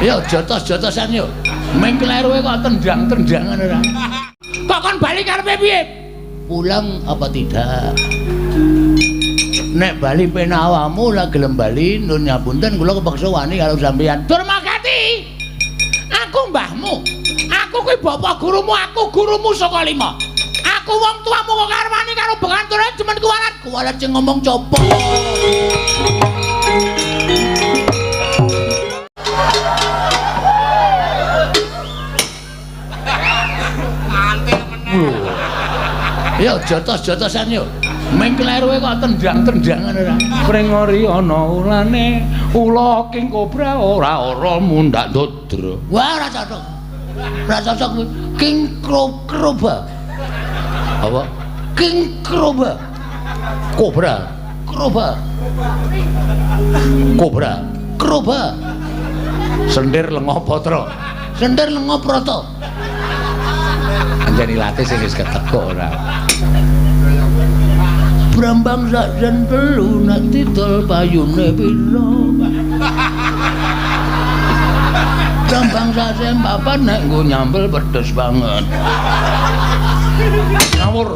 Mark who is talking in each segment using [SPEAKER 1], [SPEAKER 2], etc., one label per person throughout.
[SPEAKER 1] Ya jotos-jotosan yo. Ming kleruwe kok tendang-tendangan ora. Kok kon bali karepe piye? Pulang apa tidak? Nek bali penawamu lah gelem bali nun nyapunten kula kepeksa wani karo sampeyan. Durmagati. Aku mbahmu. Aku kuwi bapak gurumu, aku gurumu saka 5. Aku wong tuamu kok karwani karo benganture jemen kuwalat. Kuwalat sing ngomong copo. Ya jotos-jotosan yo. Ming kleruwe kok tendang-tendangan ora. Prengori ana ulane, ula king kobra ora mundak ndodro. Wah ora cocok. Ora cocok kuwi. King kroba. Apa? King kroba. Kobra. Kroba. Sendir lenga patra. Sendir lenga prata. Anjani latih sing wis ketekuk ora. Brambang sakjen telu nek didol payune pira. Brambang sakjen papan nek nggo nyambel pedes banget. Ngawur.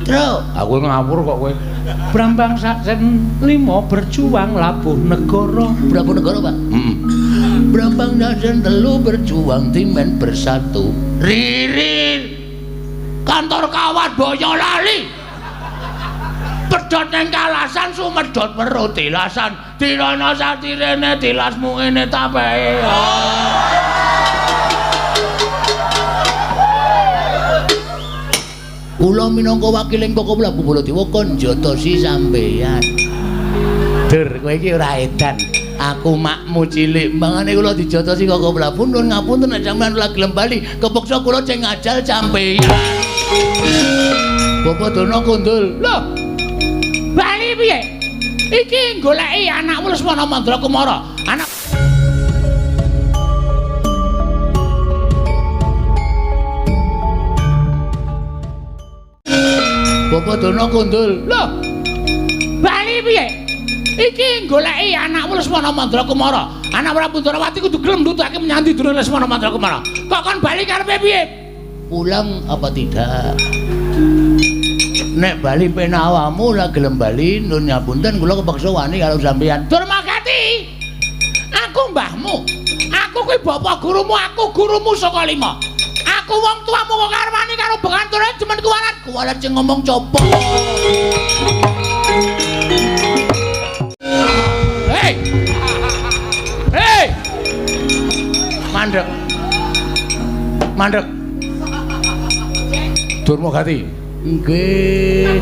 [SPEAKER 1] Tro, aku ngawur kok kowe. Brambang sakjen 5 berjuang labuh negara. Berapa negara, Pak? Brambang sakjen 3 berjuang timen bersatu. Ririn. Kantor kawat Boyolali. Pedhot ning kalasan sumedhot weruh tilasan. Dirana satirene tilasmu ngene tapehe. Kula minangka wakiling Koko Prabu Baladewa kon jotosi sampeyan. Dur, kowe iki ora edan. Aku makmu cilik, mangane kula dijotosi Koko Prabu nuwun ngapunten nek sampeyan ora gelem bali, kepeksa kula sing ngajal sampeyan. Bapak Dono kundul. Lho. Bali piye? Iki goleki anakmu Lesmana Mandra Kumara. Anak Bapak Dono kundul. Lho. Bali piye? Iki goleki anakmu Lesmana Mandra Kumara. Anak Prabu Ndrawati kudu gelem nutake menyang Durna Lesmana Mandra Kumara. Kok kon bali karepe piye? Pulang apa tidak? Nek bali penawamu lah gelem bali nun nyapunten kula kepeksa wani karo sampeyan. Durmagati. Aku mbahmu. Aku kuwi bapak gurumu, aku gurumu saka 5. Aku wong tuamu kok karwani karo benganture jemen kuwalat. Kuwalat sing ngomong copo. Hei. Mandek. Durmagati. Nggih.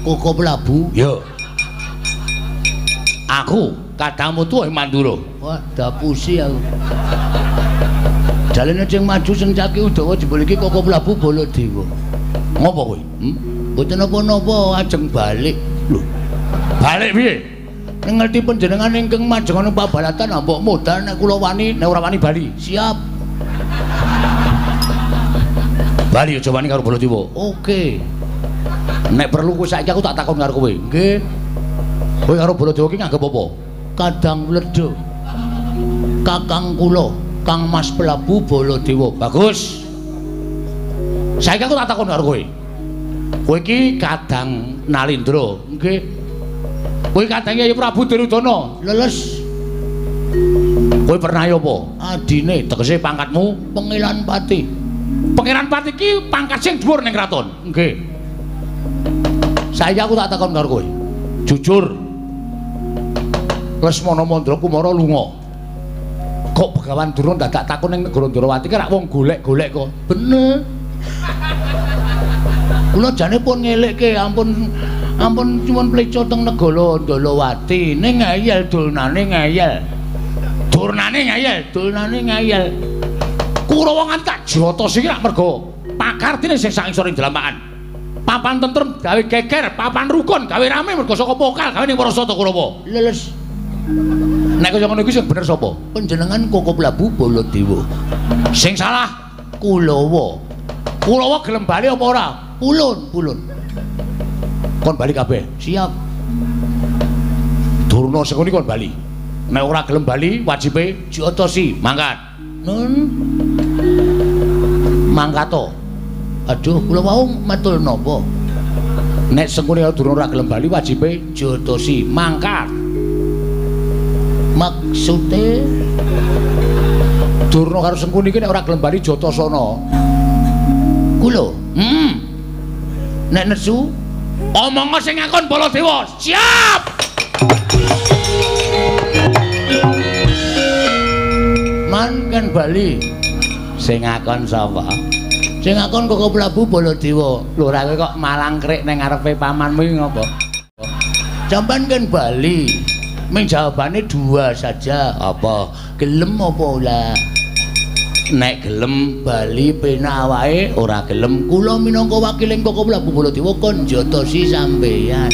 [SPEAKER 1] Koko Prabu. Yo. Aku kadangmu tuwa Mandura. Wah, dapusi aku. Jalane sing maju sing caki Udawa jebul iki Koko Prabu Baladewa. Ngopo kowe? Mboten napa-napa ajeng balik. Lho. Balik piye? Ning ngerti panjenengan ingkang majeng ana pabalatan mbok modal nek kula wani nek ora wani bali. Siap. Bali aja wani karo Baladewa. Oke. Nek perlu kowe saiki aku tak takon karo kowe. Nggih. Kowe karo Baladewa ki nganggep apa? Kadang Wledha. Kakang kula, Kang Mas Prabu Baladewa. Bagus. Saiki aku tak takon karo kowe. Kowe iki kadang Nalindra. Nggih. Kowe kadang Kyai Prabu Duryudana. Leles. Kowe pernah ya apa? Adine tegese pangkatmu Pengilan Pati. Pangeran Pati iki pangkat sing dhuwur ning kraton. Nggih. Saiki aku tak takon karo kowe. Jujur. Lesmana Mandra Kumara lunga. Kok Begawan Durna dadak takon ning negara Ndrawati ki rak wong golek-golek kok. Bener. Kula jane pun ngelikke ampun cuman pleco teng negara Ndrawati ning ngeyel dolnane ngeyel. Dolnane ngeyel. Kurawa nganti tak jotos iki rak mergo pakardine sing sak isor ing dalamaan. Papan tentrem gawe geger, papan rukun gawe rame mergo saka pokal gawe ning Parasata Kurawa. Leles. Nek kaya ngono iki sing bener sapa? Panjenengan Koko Prabu Baladewa. Sing salah Kulawa. Kulawa gelem bali apa ora? Pulun. Kon bali kabeh. Siap. Durna sing kon bali. Nek ora gelem bali wajibe diotosi, mangkat. Nun. Mangkato. Aduh, kula wau matur napa? Nek sengkune Durna ora gelem bali wajibe diotosi, mangkat. Maksude Durna karo Sengkuni iki nek ora gelem bali Jatasana. Kula. Nek nesu omong sing ngakon Baladewa. Siap. Mangken bali. Sing ngakon sapa? Sing ngakon Koko Prabu Baladewa. Lho ra kowe kok malang krik ning ngarepe pamanmu iki ngopo? Sampeyan kan bali. Ming jawabane dua saja. Apa? Gelem apa ora? Nek gelem bali penak awake, ora gelem kula minangka wakiling Koko Prabu Baladewa kon jotosi sampeyan.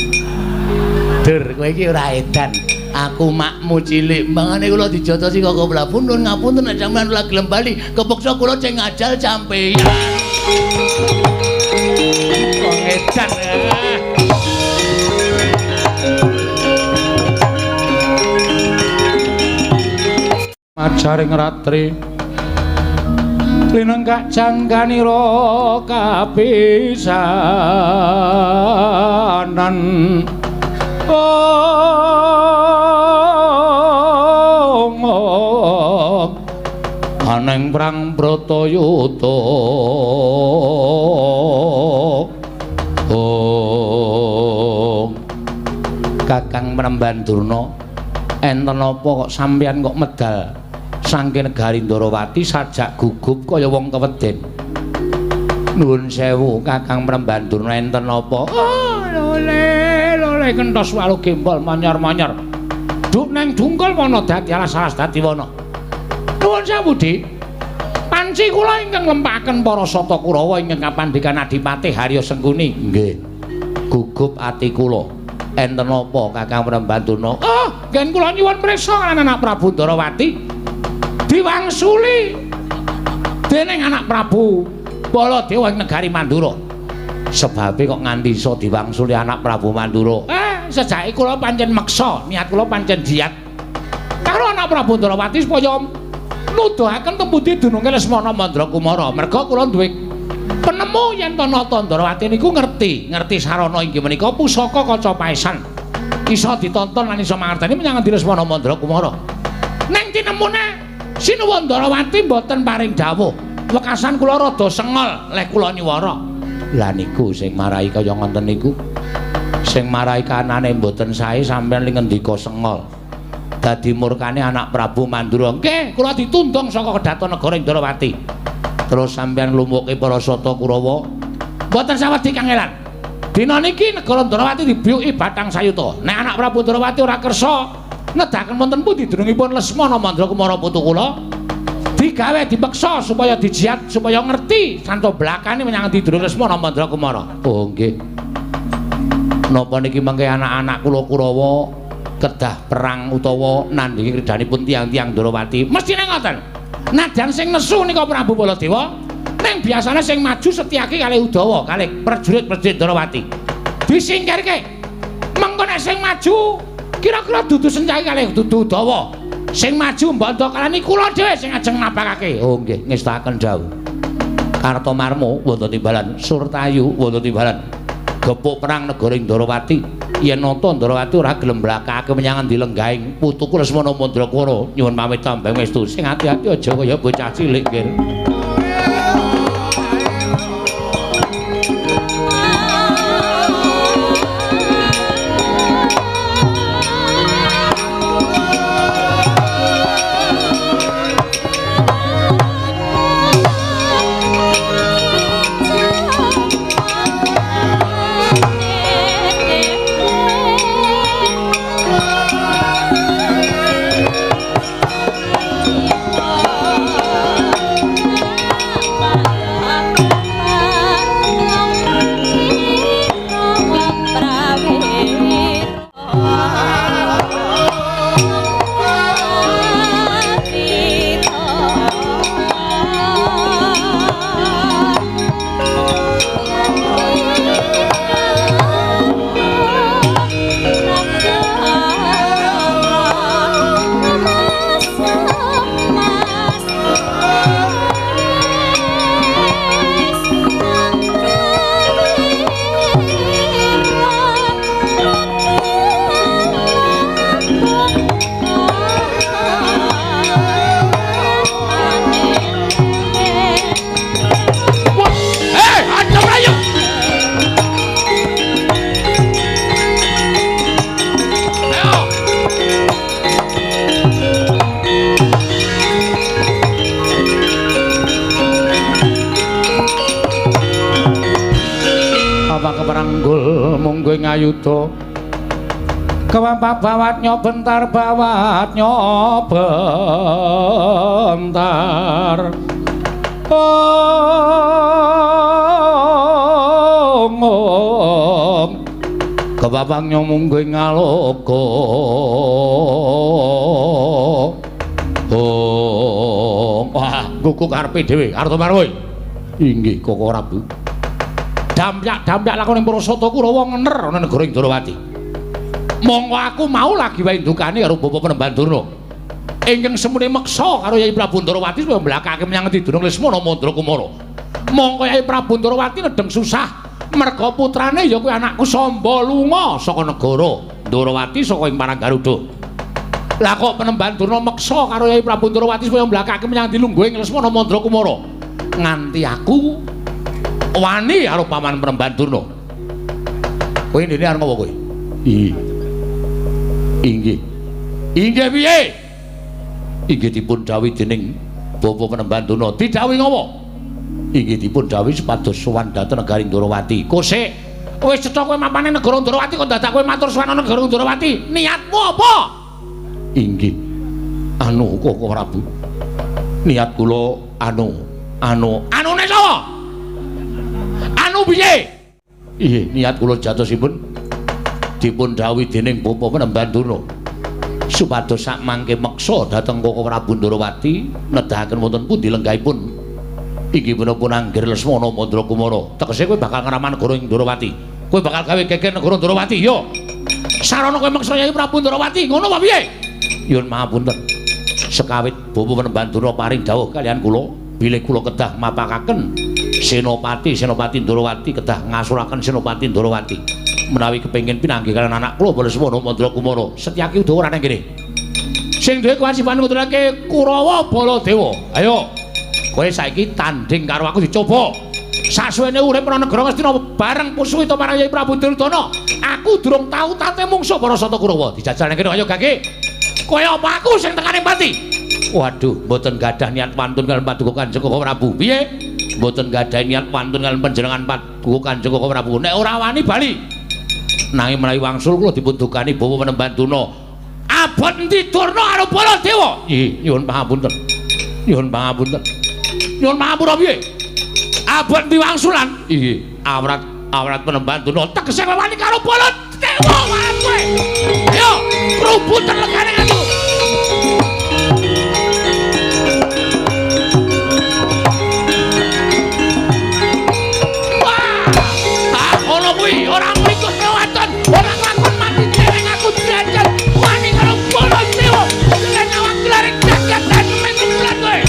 [SPEAKER 1] Dur, kowe iki ora edan. Aku makmu cilik, mangane kula dijotosi Koko Prabu nuwun ngapunten nek sampeyan ora gelem bali, kepeksa kula ceng ngajal sampeyan. Kok edan ya. Majaring ratri linenggak jangganira kapisanan aneng prang Bratayuda Kakang Mremban Durna enten apa kok sampeyan kok medal saking negari Ndarawati sajak gugup kaya wong keweden. Nuwun sewu Kakang Mremban Durna enten apa? Lole kenthos walu gembol manyar-manyar. Duk neng dungkul wana dadi alas-alas dadi wana. Nuwun sewu, Dik. Panci kula ingkang lempaken para sata Kurawa ingkang kapandikan Adipati Harya Sengkuni. Nggih. Gugup ati kula. Enten apa Kakang Mremban Durna? Oh, ngen kula nyuwun priksa kan anak Prabu Ndarawati. Diwangsuli dening anak Prabu Baladewa ing negari Mandura. Sebabe kok nganti iso diwangsuli anak Prabu Mandura. Sejake kula pancen meksa, niat kula pancen jiat karo anak Prabu Ndarawati supaya nuduhaken tembuti dununge Lesmana Mandrakumara. Merga kula duwe penemu yen to Nata Ndarawati niku ngerti sarana inggih menika pusaka kaca paesan. Iso ditonton lan iso mangerteni menyang Lesmana Mandrakumara. Ning tinemune Sinuwun Ndarawati mboten paring dawuh. Wekasan kula rada sengol leh kula nyuwara. Lah niku sing marai kaya ngoten niku. Sing marai kanane mboten sae sampeyan ling ngendika sengol. Dadi murkane anak Prabu Mandura. Nggih, kula ditundung saka Kedatonegara Ndarawati. Terus sampeyan lumpuke para sata Kurawa. Mboten sawedi kangelan. Dina niki negara Ndarawati dibiyuki Bathang Sayuta. Nek anak Prabu Ndarawati ora kersa nedahaken wonten pundi dunungipun Lesmana Mandrakumara putu kula digawe dipeksa supaya dijiat supaya ngerti santo blakane menyang didurung Lesmana Mandrakumara. Oh nggih. Napa niki mengke anak-anak kula Kurawa kedah perang utawa nandhingi kridanipun tiyang-tiyang Ndarawati. Mestine ngoten. Nadyan sing nesu nika Prabu Baladewa ning biasane sing maju setyake kalih Udawa, kalih prajurit-prajurit Ndarawati. Disingkirke. Mengko nek sing maju kira-kira dudu Sencaki kalih dudu Udawa. Sing maju mbanda kalani kula dhewe sing ajeng napakake. Oh nggih, ngestaken dawuh. Kartomarma wonten timbalan, Surtayu wonten timbalan. Gepuk perang negara Ndarawati. Yen Nata Ndarawati ora gelem blakake menyang endi lenggahing putuku Lesmana Mandrakumara nyuwun pamit tambeng westu. Sing ati-ati aja kaya bocah cilik nggih. Kewapak keperanggul munggo ngayuda kewapak bawat nyobentar kewapak munggo ngaloka wah kuku karepe dhewe Artomarwoy inggih Koko Prabu dampyak lakone Prasata Kurawa ngener ana negara Indrawati monggo aku mau lagi wae ndukani karo Bapak Penemban Durna ingkang semune meksa karo Yai Prabu Ndrawati supaya mblakake menyang Tidurung Lesmana Mandra Kumara monggo Yai Prabu Ndrawati nedeng susah merga putrane ya kuwi anakku Samba lunga saka negara Ndrawati saka ing Paranggaruda lah kok Penemban Durna meksa karo Yai Prabu Ndrawati supaya mblakake menyang Dilungguhing Lesmana Mandra Kumara nganti aku wani karo paman Penemban Durna. Kowe ndene arep ngopo kowe? Inggih. Inggih piye? Inggih dipun dawuhi dening Bapak Penemban Durna. Didhawuhi ngopo? Inggih dipun dawuhi supados sowan dhateng negari Ndrawati. Kosek wis cetha kowe mapane negara Ndrawati kok dadak kowe matur sowan negara Ndrawati. Niatmu apa? Inggih. Anu Koko Prabu. Niat kula anune sapa? Anu piye? Iya, niat kula jatosipun dipun dawuhi dening Bapak Penemban Durna supados sak mangke meksa dhateng Koko Prabu Ndrawati nedahaken wonten pundi lenggahipun inggih punapun Angger Lesmana Mandra Kumara. Tegese kowe bakal ngramah negara Ndrawati. Kowe bakal gawe geger negara Ndrawati, ya. Sarana kowe meksa Yai Prabu Ndrawati, ngono apa piye? Nyuwun mahapunten. Sekawit Bapak Penemban Durna paring dawuh kaliyan kula, bilih kula kedah mapakaken Senopati Ndrawati kedah ngasuraken Senopati Ndrawati menawi kepengin pinanggih kaliyan anak kula Lesmana Mandra Kumara Setyaki Udawa ora kene sing duwe kewajiban nguturake Kurawa Baladewa. Ayo kowe saiki tanding karo aku dicoba sasuwene urip ana negara Ngastina bareng Puswita marang Yai Prabu Duryudana aku durung tau tate mungsuh para Sata Kurawa dijajal nang kene. Ayo gage kaya apa aku sing tekane pati. Waduh mboten gadah niat pantun kaliyan Paduka Kanjeng Koko Prabu. Piye? Mboten gadah niat pantun kaliyan panjenengan Paduka Kanjeng Koko Prabu. Nek ora wani bali. Nanging menawi wangsul kula dipun dukani Bapak Penemban Durna. Abot endi Durna karo Baladewa? Nggih, nyuwun pangapunten. Nyuwun pangapunten. Nyuwun pangapura piye? Abot endi wangsulan? Nggih, awrat Penemban Durna tegese wani karo Baladewa kowe. Ayo, rubutan legane aku. Orang berikut lewatan, orang lakon mati dereng aku derajat wani karo Baladewa dengan awak gelaring jagat dan meneng bulan kowe.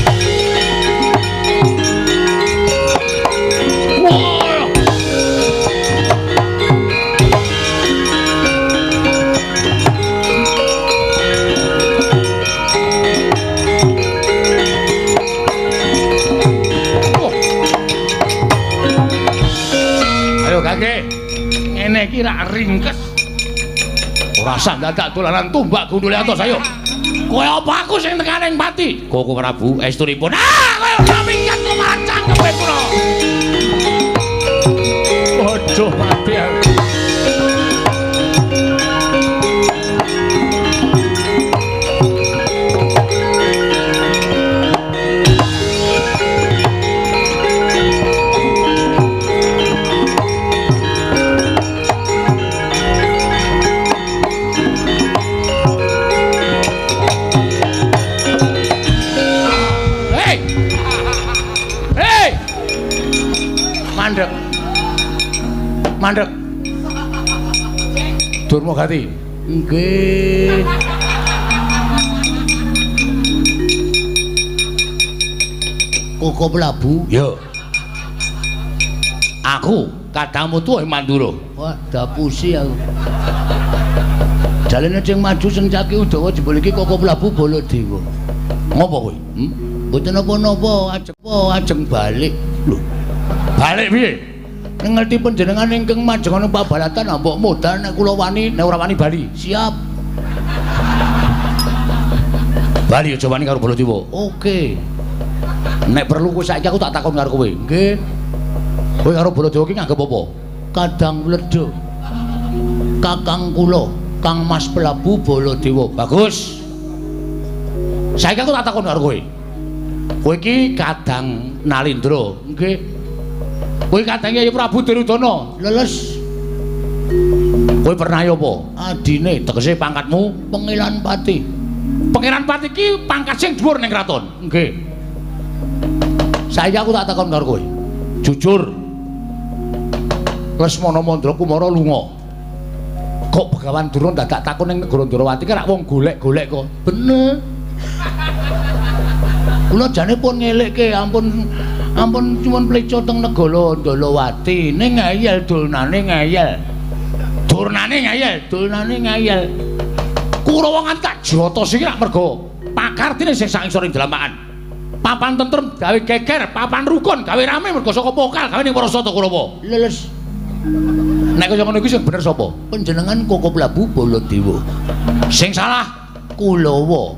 [SPEAKER 1] Ayo kakek ngene iki rak ringkes. Ora usah dadak dolanan tumbak gundule atos ayo. Kowe apa aku sing tekaning pati? Koko Prabu estunipun. Kowe ora minggat kok malah cangkepe kula. Aduh mati aku. Mandek. Durmagati. Nggih. Koko Prabu. Ya. Aku kadangmu tuwa Mandura. Wah, dapusi aku. Dalene sing maju sing Caki Udawa jebul iki Koko Prabu Baladewa. Ngopo kowe? Mboten napa-napa, ajeng balik. Lho. Balik piye? Ngerti panjenengan ingkang majeng ana pabalatan mbok modal nek kula wani nek ora wani bali. Siap. Bali aja wani karo Baladewa. Oke. Nek perlu kowe saiki aku tak takon karo kowe. Nggih. Kowe karo Baladewa ki nganggep apa? Kadang Wledha. Kakang kula, Kang Mas Prabu Baladewa. Bagus. Saiki aku tak takon karo kowe. Kowe iki Kadang Nalindra, nggih. Kowe Kadang Kyai Prabu Duryudana. Leles. Kowe pernah ya apa? Adine tegese pangkatmu Pengilan Pati. Pangeran Pati iki pangkat sing dhuwur ning kraton. Nggih. Saiki aku tak takon karo kowe. Jujur. Lesmana Mandrakumara lunga. Kok Begawan Durna dadak takon ning negara Ndrawati ki rak wong golek-golek kok. Bener. Kula jane pun ngelikke ampun cuman pleco teng negara Ndrawati ning ngayal dolnane ngayal. Dolnane ngayal. Kurawa nganti tak jotos iki rak mergo pakartine sing sak isor ing dalamaan. Papan tentrem gawe geger, papan rukun gawe rame mergo saka pokal gawe ning Parasata Kurawa. Leles. Nek kaya ngono iki sing bener sapa? Panjenengan Koko Prabu Baladewa. Sing salah Kulawa.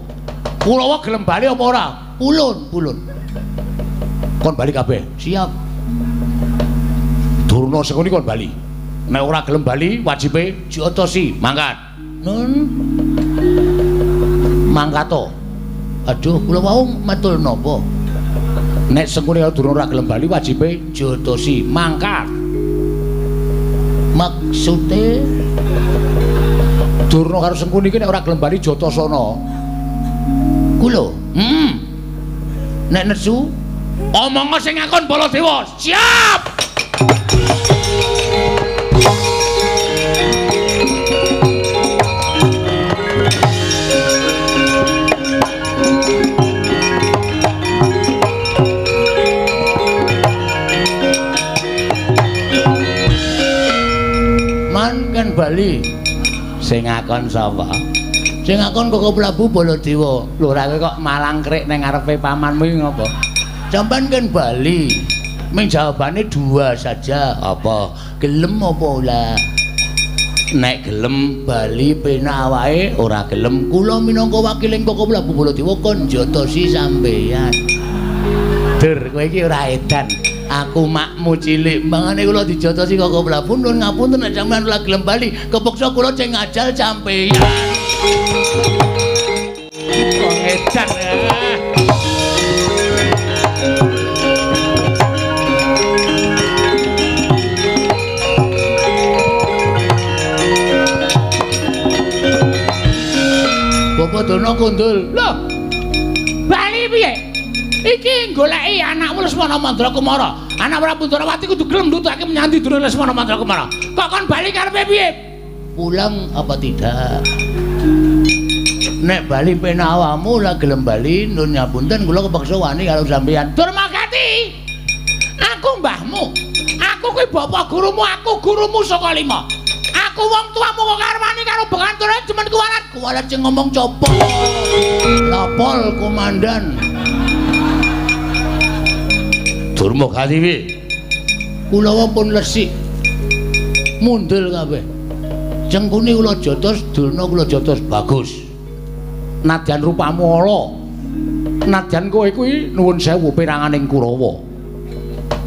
[SPEAKER 1] Kulawa gelem bali apa ora? Pulun. Kon bali kabeh. Siap. Durna sing kon bali. Nek ora gelem bali wajibe diotosi, mangkat. Nun. Mangkato. Aduh, kula wau matur napa? Nek sengkune Durna ora gelem bali wajibe diotosi, mangkat. Maksude Durna karo Sengkuni iki nek ora gelem bali Jatasana. Kula. Nek nesu omong sing ngakon Baladewa. Siap. Kan bali sing ngakon sapa? Sing ngakon Koko Prabu Baladewa. Lho ra kok malang krik ning ngarepe pamanmu iki ngopo? Sampeyan kan bali. Ming jawabane dua saja. Apa? Gelem apa ora? Nek gelem bali penak awake, ora gelem kula minangka wakiling Koko Prabu Baladewa kon jotosi sampeyan. Dur, kowe iki ora edan. Aku makmu cilik, mangane kula dijotosi Koko Prabu nuwun ngapunten nek sampeyan ora gelem bali, kepeksa kula sing ngajal sampeyan. Wong edan. Bapak Durna kundul. Lho. Bali piye? Iki goleki anakmu Lesmana Mandrakumara. Anak Prabu Ndrawati kudu gelem nutake menyandi Durna Lesmana Mandrakumara. Kok kon bali karepe piye? Pulang apa tidak? Nek bali penak awakmu lah gelem bali nun nyapunten kula kepeksa wani karo sampeyan. Durmagati. Aku mbahmu. Aku kuwi bapak gurumu, aku gurumu saka 5. Aku wong tuamu kok karwani karo benganture jemen kuwalat sing ngomong copo. Lapol komandan. Durmagati wi. Kula pun resik. Mundel kabeh. Cengkuni kula jotos, Durna kula jotos bagus. Nadyan rupamu ala. Nadyan kowe kuwi nuwun sewu piranganing Kurawa.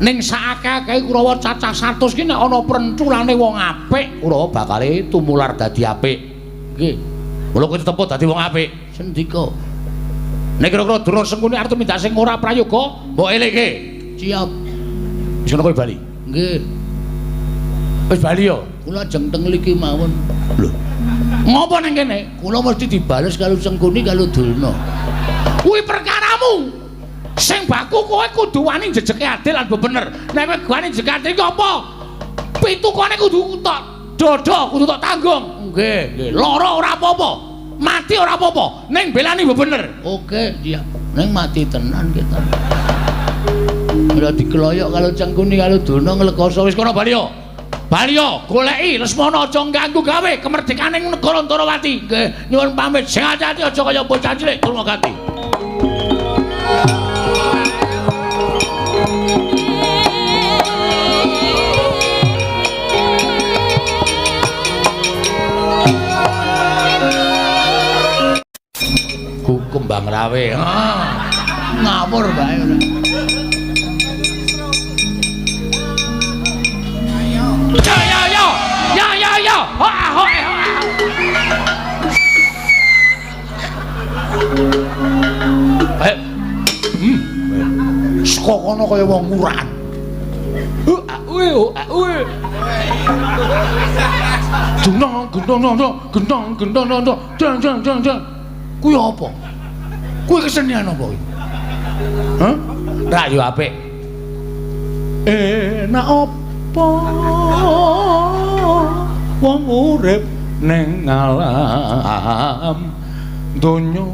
[SPEAKER 1] Ning sakake Kurawa cacah 100 ki nek ana prenculane wong apik, Kurawa bakale tumular dadi apik. Nggih. Kula kuwi tetep dadi wong apik. Sendika. Nek kira-kira Durna Sengkuni arep mindak sing ora prayoga, mbok eleke. Siap. Wis kono kowe bali. Nggih. Wis bali ya. Kula jeng teng mriki mawon. Lho. Ngopo nang kene? Kula mesti dibales karo Sengkuni karo Durna. Kuwi perkaramu. Sing baku kowe kudu wani jejeke adil lan bener. Nek kowe wani jejeke adil apa? Pitukane kudu tok dodo, kudu tok tanggung. Nggih, nggih. Lara ora apa-apa. Mati ora apa-apa. Ning belani bener. Oke, siap. Ning mati tenan kita. Ora dikeloyok karo Sengkuni karo Durna nglekoso wis kono bali yo. Bali yo, goleki Lesmana aja ganggu gawe kemerdekaning negara Ndrawati. Nggih, nyuwun pamit. Sing ati-ati aja kaya bocah cilik Durmagati. Kembang rawe. Ngawur bae ora. Ayo. Saka kono kaya wong nguran. Gendong. Kuwi apa? Kuwi kesenian apa kuwi? Hah? Ra yo apik. Enak apa wong urip ning alam donya.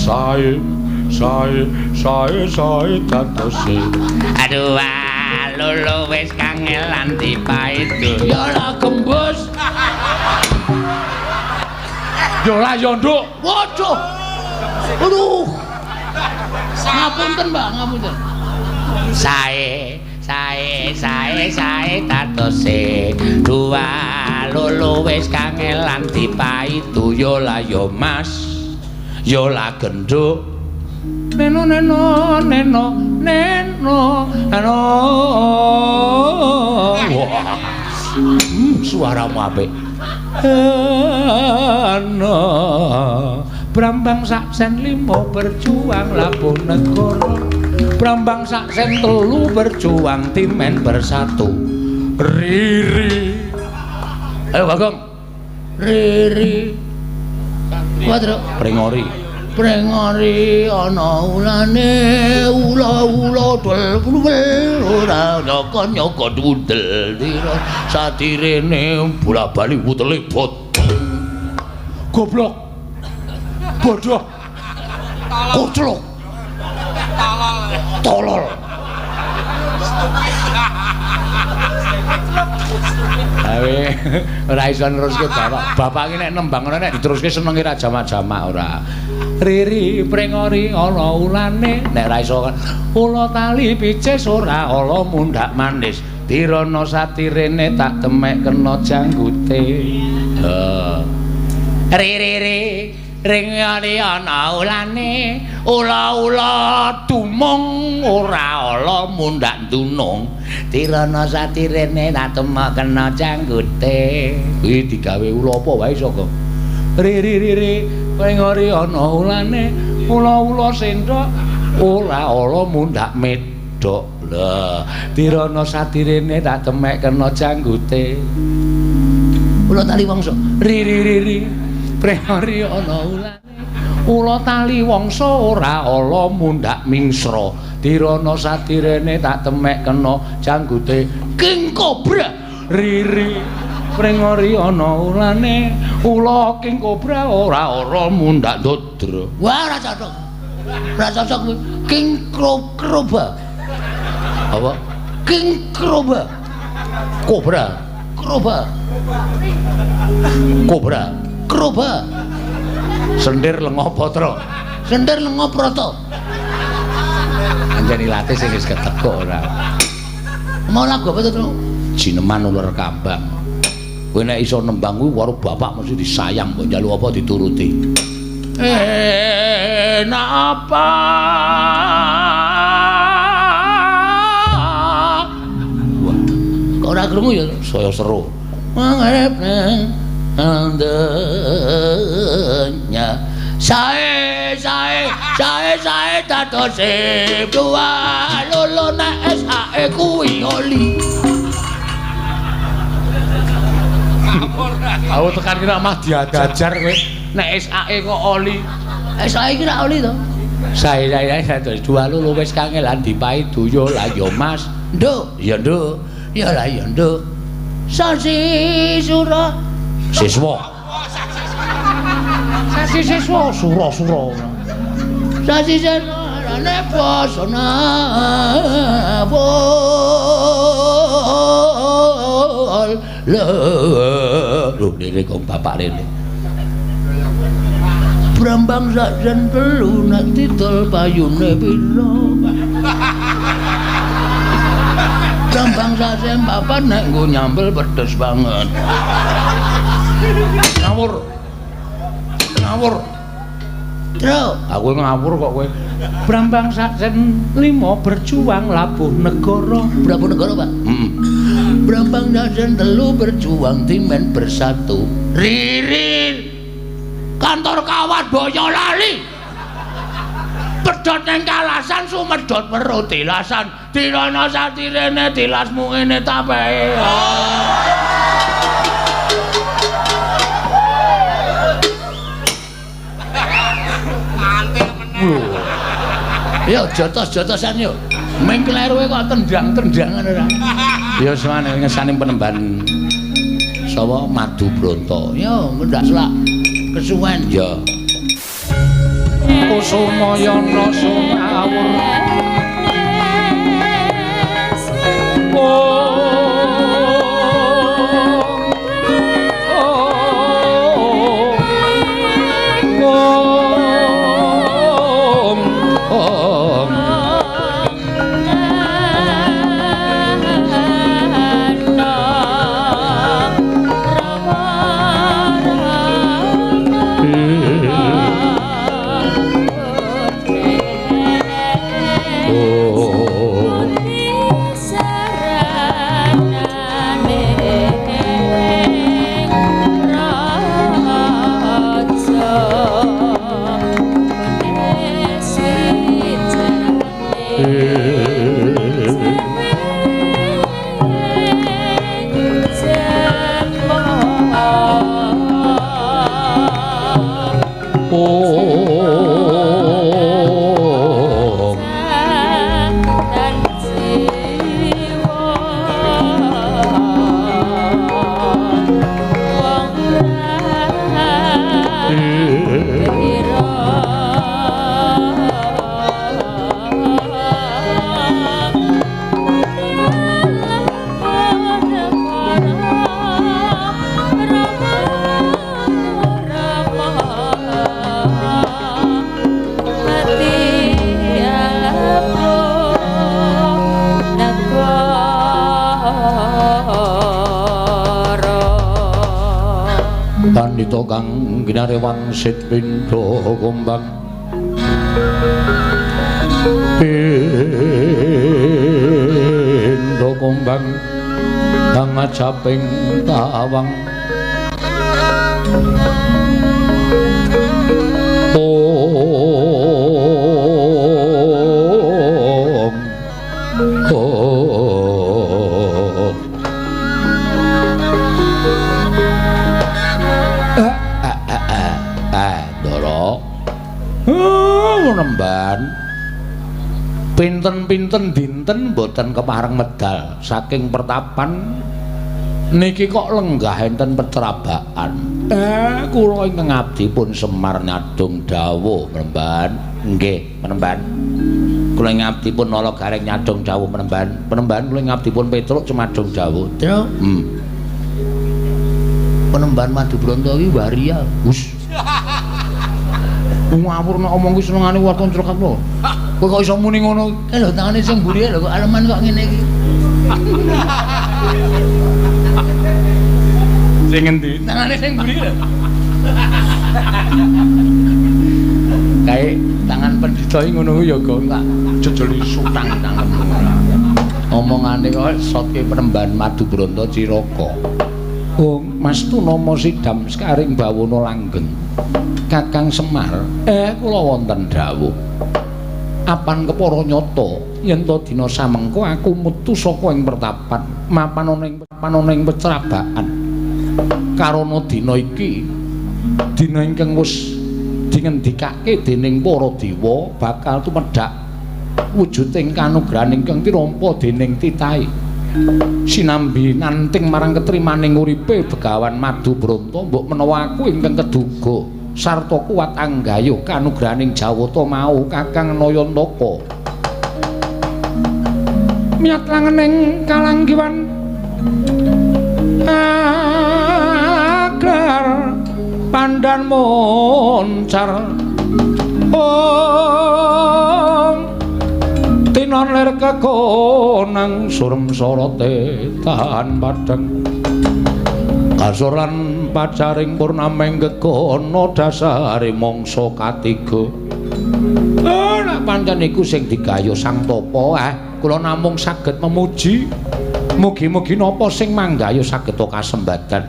[SPEAKER 1] Sae tatose. Aduh, lolo wis kangelan dipaitu. Ya ora gembus. Ya ora yo, Nduk. Waduh. Aduh. Ngapunten, Mbak, ngapunten. Sae tatose. Dua lolo wis kangelan dipaitu. Yo la yo Mas. Yo la genduk. Neno. Wah. Suaramu apik. Brambang saksen 5 berjuang labuh negara. Brambang saksen 3 berjuang timen bersatu. Riri. Ayo Bagong. Riri. Wadro. Prengori ana ulane ula-ula dul ora nyoko dudel satirene bola-bali wutele bot. Goblok. Bodoh. Koclok. Tolol. Awe ora iso neruske bapak. Bapak iki nek nembang ngono nek diteruske senenge ra jamak-jamak ora. Riri prengori ana ulane nek ra iso kan ula tali picis ora ala mundhak manis dirana satirene tak temek kena janggute. Riri prengori ana ulane ula-ula dumung ora ala mundhak dunung dirana satirene tak temek kena janggute. Kuwi digawe ula apa wae saka Riri prengori ana ulane ula-ula sendok ora ala mundhak medhok. Lah dirana satirene tak temek kena janggute. Ula tali wangsa riri prengori ana ulane ula tali wangsa ora ala mundhak mingsra dirana satirene tak temek kena janggute. King Cobra riri prengori ana ulane ula king cobra ora mundhak ndodra. Wah ora cocok. Ora cocok kuwi. King Cobra. Apa? King Cobra. Cobra. Sendir lenga patra. Sendir lenga prata. Anjani latih sing wis keteko ora. Mau lagu apa to? Jineman ular kambang. Kowe nek iso nembang kuwi karo bapak mesti disayang kok njaluk apa dituruti. Enak apa kok ora krungu ya saya seru. Mangarep nang donya sae tatose dua lolo nek SAE kuwi oli. Aku tekan kira mah diajar kowe nek SAE kok oli. SAE iki ra oli to. Sae dua lolo wis kangelan dipaitu yo la yo Mas. Nduk, ya nduk. Ya la ya nduk. Sasi sura siswa. Sasi siswa sura. Sasi siswa ne posona bol. Lho dene kok bapak rene. Brambang sakjen telu nek didol payune pira. Brambang sakjen papat nek nggo nyambel pedes banget. Ngawur. Tro, aku ngawur kok kowe. Brambang Sajen 5 berjuang labuh negara. Labuh negara, Pak? Brambang Sajen 3 berjuang timen bersatu. Ririn. Kantor kawat Boyolali. Pedhot ning kalasan sumedhot weruh tilasan. Dirana satirene tilasmu ngene tapeke. Ya jotos-jotosan yo. Ming kleruwe kok tendang-tendangan ora. Ya semane ngesane penemban sapa Madu Bronto. Ya ndak selak kesuwen ya. Kusumayana sumawur. Pandhita kang ginare wangsit pindha kumbang pindha kumbang kang ajaping tawang Nemban pinten-pinten dinten boten kepareng medal saking pertapan niki kok lenggah enten pecerabaan. Kula ingkang abdi pun Semar nyadong dawuh Penemban. Nggih, Penemban. Kula ingkang abdi pun nala gareng nyadong dawuh Penemban. Penemban kula ingkang abdi pun Petruk cumadong dawuh. Penemban Madu Bronto iki waria. Hus. Ngawur nek omong ki senengane waton clokat lho. Kowe kok iso muni ngono? Lho tangane sing mburi lho kok aleman kok ngene iki. Sing endi? Tangane sing mburi lho. Kae tangan pendhita iki ngono ya kok tak jejeli sutang tanganmu. Omongane kok sotke Penemban Madu Bronto Ciraka. Oh, Mas Tunama Sidam Sekaring Bawana Langgeng. Kakang Semar, kula wonten dawuh. Apan kepara nyata yen to dina samengko aku metu saka ing pertapan mapan ana ing pecrabaan. Karana dina iki dina ingkang wis dingendikake dening para dewa bakal tumedhak wujuding kanugrahan ingkang tirampa dening titahe. Sinambi nanting marang ketrimaning uripe Begawan Madu Bronto mbok menawa aku ingkang keduga sarta kuat anggayuh kanugrahaning Jawata mau Kakang Nayantaka miat langening kalanggiwan agar pandan moncar tinon lir kekonang surem sorote tahan padang kasuran pacaring purnameng gegono dasare mangsa katiga Nek pancen iku sing digayo Sang Tapa, kula namung saged memuji. Mugi-mugi napa sing manggayo saged kasembadan.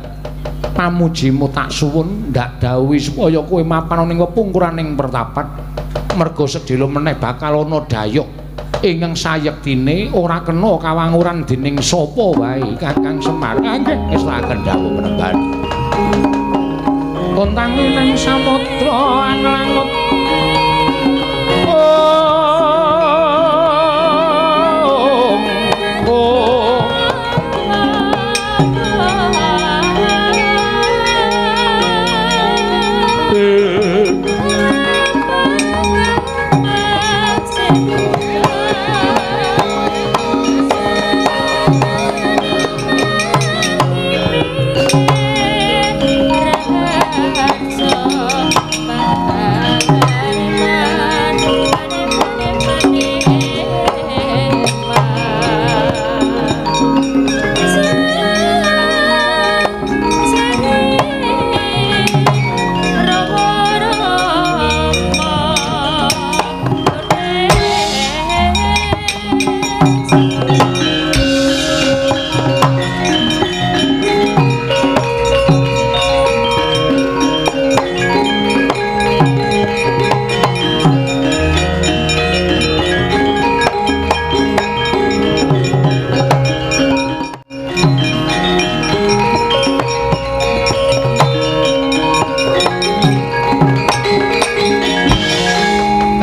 [SPEAKER 1] Pamujimu tak suwun ndak dawuhi supaya kowe mapan ning wepungkuraning pertapan. Merga sedhela meneh bakal ana dayok ingkang sayektine ora kena kawanguran dening sapa wae Kakang Semar. Nggih, islaken dawuh penemban. Kontangi ning samudra anglangut.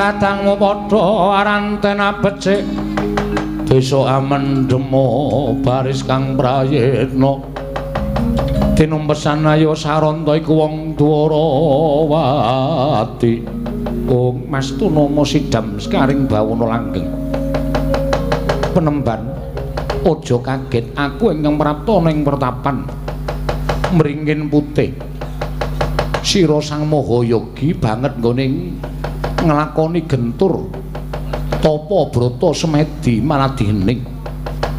[SPEAKER 1] Kadangmu padha arantena becik desa amendemo baris kang prayitna tinumpesan ayo saranta iku wong Dwarawati wong Mas Tunama sidam sekaring bawana langgeng penemban aja kaget aku ingkang prapta ning pertapan mringin putih sira Sang Mahayogi banget nggone nglakoni gentur tapa brata semedi maladihening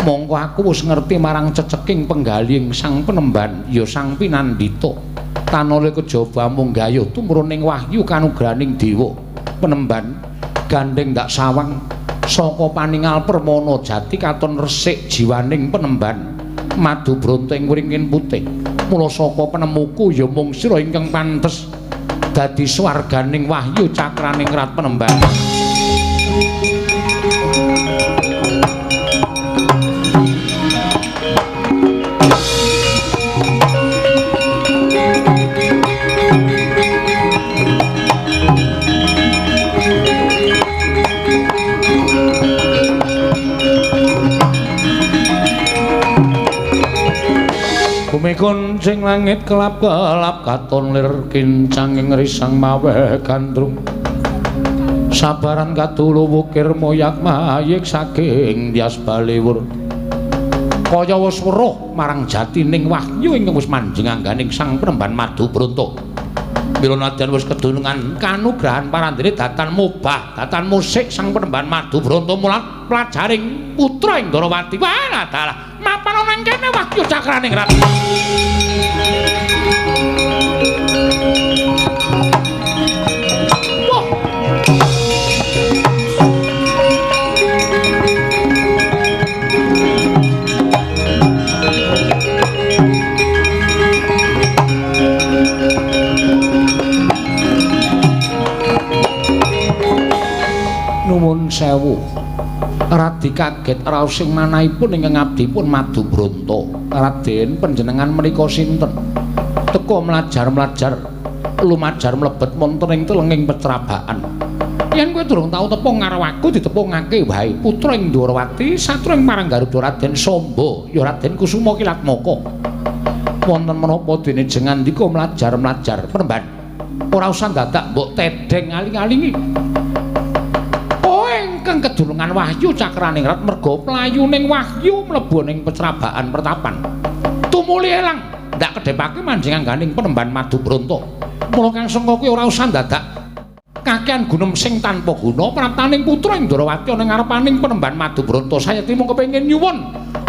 [SPEAKER 1] mongko aku wis ngerti marang ceceking penggaling Sang Penemban ya Sang Pinandhita tanole kejaba mung gayuh tumruning wahyu kanugraning dewa Penemban gandeng ndak sawang saka paningal permana jati katon resik jiwaning Penemban madu bronto ing wringin putih mula saka penemuku ya mung sira ingkang pantes dadi swarganing wahyu cakraning Rat Penemban. Bumi kuncing langit kelap-kelap katon lir kincang ing risang mawe gandrung sabaran katulu wukir moyak mayik saking dias baliwur kaya wis weruh marang jatining wahyu ingkang wis manjing angganing Sang Penemban Madu Bronto mila nadyan wis kedunungan kanugrahan parandene datan mubah datan musik Sang Penemban Madu Bronto mulat pelajaring putra ing Dwarawati wah dalah mapan ana ing kene wahyu cakraning Rat nuwun sewu Radi kaget raos sing manahipun ingkang abdipun Madu Bronto. Raden panjenengan menika sinten? Teka mlajar-mlajar lumajar mlebet wonten ing telenging petrabaan. Yen kowe durung tau tepung karo aku ditepungake wae putra ing Dwarawati satru ing marang Garuda Raden Samba ya Raden Kusuma Kilatmaka. Wonten menapa dene jengan ndika mlajar-mlajar Penemban. Ora usah dadak mbok tedeng aling-alingi. Ingkang kedulungan wahyu cakraning Rat merga playuning wahyu mlebu ning petrabaan pertapan. Tumuli elang ndak kedhepake manjing angganing Penemban Madu Bronto. Mula kang sengko kuwi ora usah dadak kakehan gunem sing tanpa guna praptaning putra ing Dwarawati ana ngarepaning Penemban Madu Bronto. Saya timung kepengin nyuwun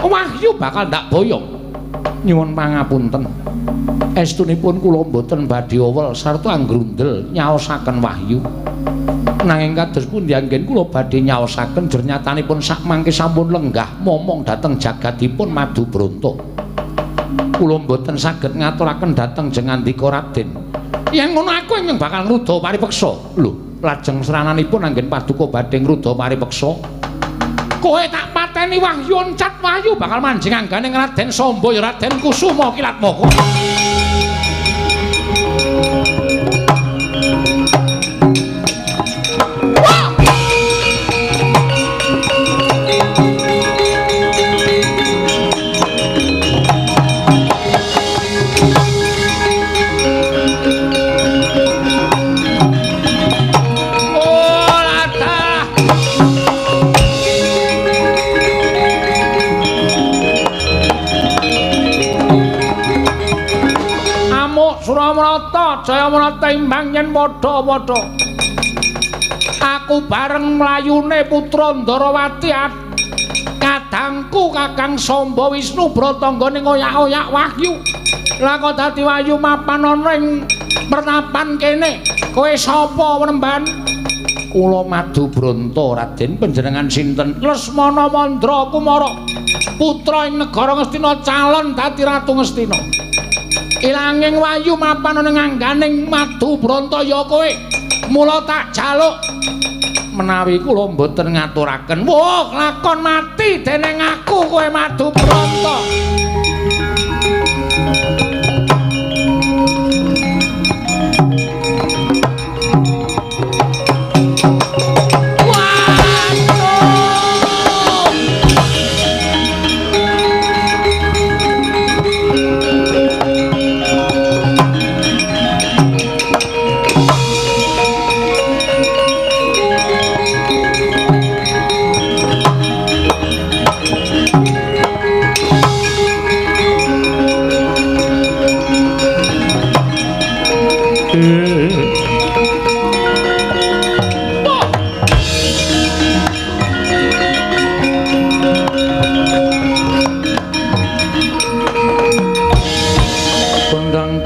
[SPEAKER 1] wahyu bakal ndak boyong. nyuwun pangapunten. Estunipun kula mboten badhe owel sarta anggrundel nyaosaken wahyu. Nanging kados pundi anggen kula badhe nyaosaken jernyatanipun sak mangke sampun lenggah momong dhateng jagadipun Madu Bronto. Kula mboten saged ngaturaken dhateng jengandika Raden. Yen ngono aku ingkang bakal ngrudha paripeksa. Lho, lajeng serananipun anggen paduka badhe ngrudha paripeksa. Kowe tak pateni wahyu oncat wahyu bakal manjing angganing Raden Samba ya Raden Kusuma Kilatmaka. Suramrata Jayamrata imbang yen padha-padha. Aku bareng mlayune putra Ndarawati kadangku Kakang Samba Wisnu Bratangga ning oyak-oyak wahyu. Lah kok dadi wahyu mapan ana ing pertapan kene. Kowe sapa Penemban? Kula Madu Bronto Raden. Panjenengan sinten? Lesmana Mandra Kumara. Putra ing negara Ngastina calon dadi Ratu Ngastina. Ilanging wahyu mapan ning angganing Madu Bronto ya kowe. Mula tak jaluk menawi kula mboten ngaturaken, wah lakon mati dening aku kowe Madu Bronto.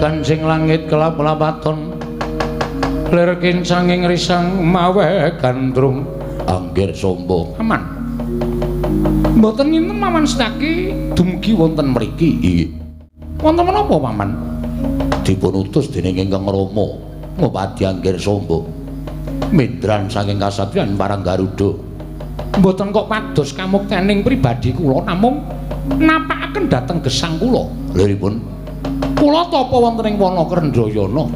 [SPEAKER 1] Kancing langit kelap-lapaton lir kincanging risang mawe gandrung Angger Samba. Aman. Mboten nginten Paman sedaki dumugi wonten mriki. Nggih. Wonten menapa Paman? Dipun utus dening Ingkang Rama ngobati Angger Samba. Mindran saking kasatriyan Parang Garuda. Mboten kok pados kamuktening pribadi kula namung napakaken dhateng gesang kula. Liripun kula tapa wonten ing wana Krendrayana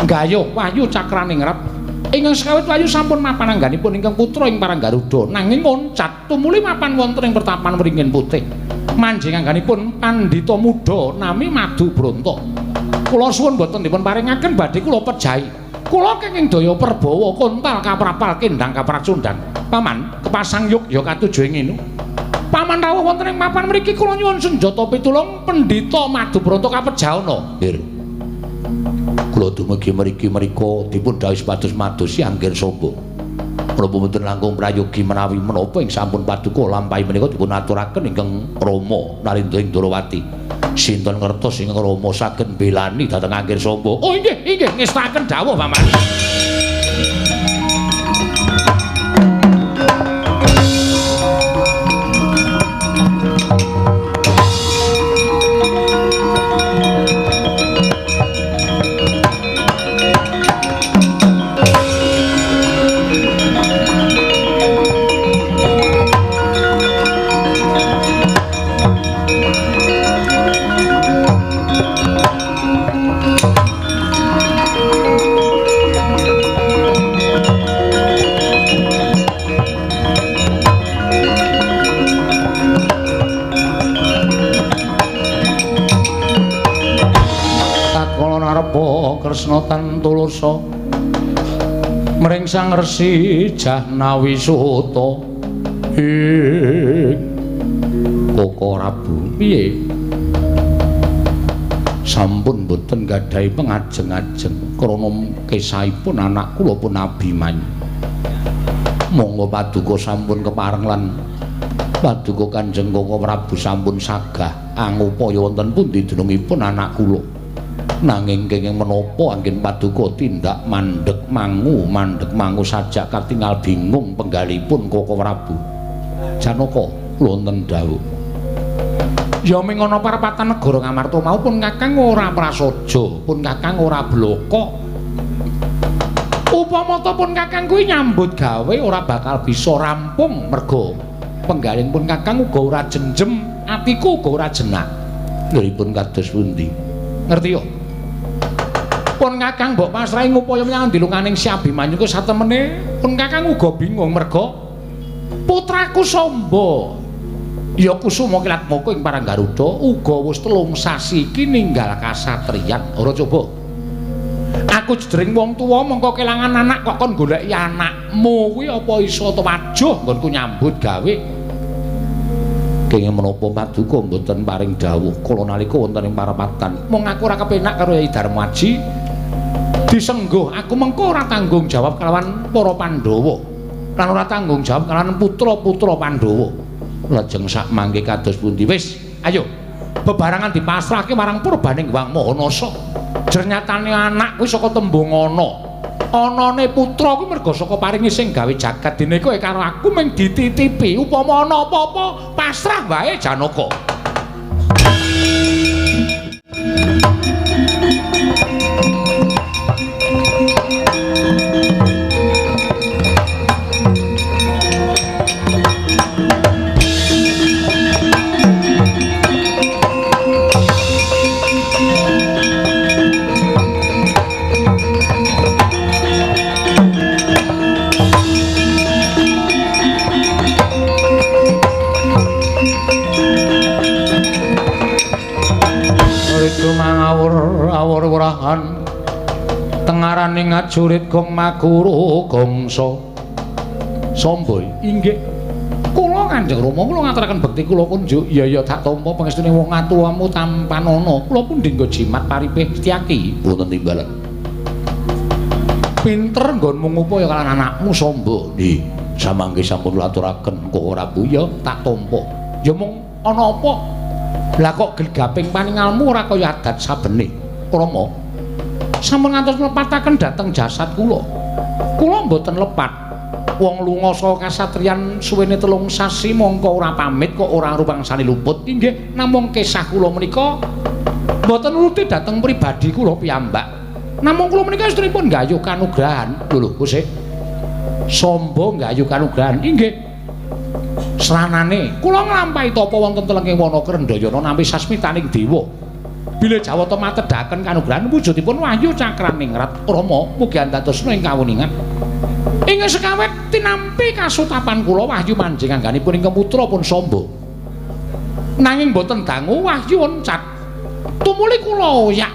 [SPEAKER 1] nggayuh wahyu cakraning rap ingkang sekawit wahyu sampun mapan angganipun ingkang putra ing Parang Garuda nanging oncat tumuli mapan wonten ing pertapan Wringin Putih manjing angganipun pandhita muda nami Madu Bronto. Kula suwun boten dipun paringaken badhe kula pejahi. Kula kenging daya perbawa kontal kaprapal kendang kapracundang. Paman kepasang yuk ya katujuh ngene. Paman rawuh wonten ing mapan mriki kula nyuwun senjata pitulung Pendhita Madu Bronto kapejahana. Nggih. Kula dumugi mriki mrika dipun dawuh supados madosi Angger Samba. Menapa mboten langkung prayogi menawi menapa ing sampun paduka lampahi menika dipun aturaken ingkang Rama Narendra ing Ndarawati. Sinten ngertos ingkang Rama saged belani dhateng Angger Samba. Oh inggih, inggih ngestaken dawuh Paman. Kresna tan tulursa mring Sang Resi Jahnawi Suta Koko Rabu piye sampun boten gadhahi pengajeng-ajeng krana kesahipun anak kula pun Abimanyu monggo paduka sampun kepareng lan Paduka Kanjeng Koko Prabu sampun sagah angupaya wonten pundi dunungipun anak kula. Nanging kenging menapa anggen Paduka tindak mandheg mangu sajak katingal bingung penggalipun Koko Prabu. Janaka wonten dawuh. Ya ming ana parapatan negara Ngamarta mau pun Kakang ora prasaja, pun Kakang ora bloko. Upamata pun Kakang kuwi nyambut gawe ora bakal bisa rampung merga penggalin pun Kakang uga ora jenjem, atiku uga ora jenak. Liripun kados pundi? Ngerti yo? Pun Kakang mbok pasrahi ngupaya menyang dilunganing Si Abimanyu ku satemene pun Kakang uga bingung merga putraku Samba ya Kusuma Kilat Moko ing Paranggaruda uga wis 3 sasi iki ninggal kasatriyan. Ora coba. Aku jedring wong tuwa mengko kelangan anak kok kon goleki anakmu kuwi apa iso tewajuh nggonku nyambut gawe. Kenging menapa Paduka mboten paring dawuh kala nalika wonten ing parapatan. Mung aku ora kepenak karo Yai Darmaji. Disengguh aku mengko ora tanggung jawab kelawan para Pandhawa. Lan ora tanggung jawab kelawan putra-putra Pandhawa. Lajeng sak mangke kados pundi wis ayo bebarangan dipasrahke marang Purbaning Hyang Mahanasa. Jernyatane anak kuwi saka tembung anane putra kuwi merga saka paringi sing gawe jagat dene kowe karo aku mung dititipi upama ana apa-apa pasrah wae Janaka. Awur wurahan tengaraning ajurit gong maguru gongso Samba inggih kula Kanjeng Rama kula ngaturaken bekti kula kunjuk ya tak tampa pangestune wong atuwamu tampanana kula pun dinggo jimat paripih Setyaki wonten timbalan pinter nggonmu ngupaya kaliyan anakmu Samba nggih samangke sampun kula aturaken Koko Prabu ya tak tampa ya mung ana apa lah kok gegaping paningalmu ora kaya adat sabene Rama sampun ngantos mlepataken dhateng jasad kula mboten lepat wong lunga saka kasatriyan suwene 3 sasi mongko ora pamit kok ora rupangsane luput inggih namung kisah kula menika mboten nuruti dhateng pribadi kula piyambak namung kula menika istripun nggayuh kanugrahan lho Gusti Samba nggayuh kanugrahan inggih seranane kula nglampahi tapa wonten telenging wana Krendayana nampi sasmitaning dewa bilih Jawata matedaken kanugrahan wujudipun wahyu cakraningrat Rama mugi andadosna ing kawuningan ing sekawet tinampi kasutapan kula wahyu manjing angganipun ing kemutra pun Samba nanging boten dangu wahyu oncat tumuli kula oyak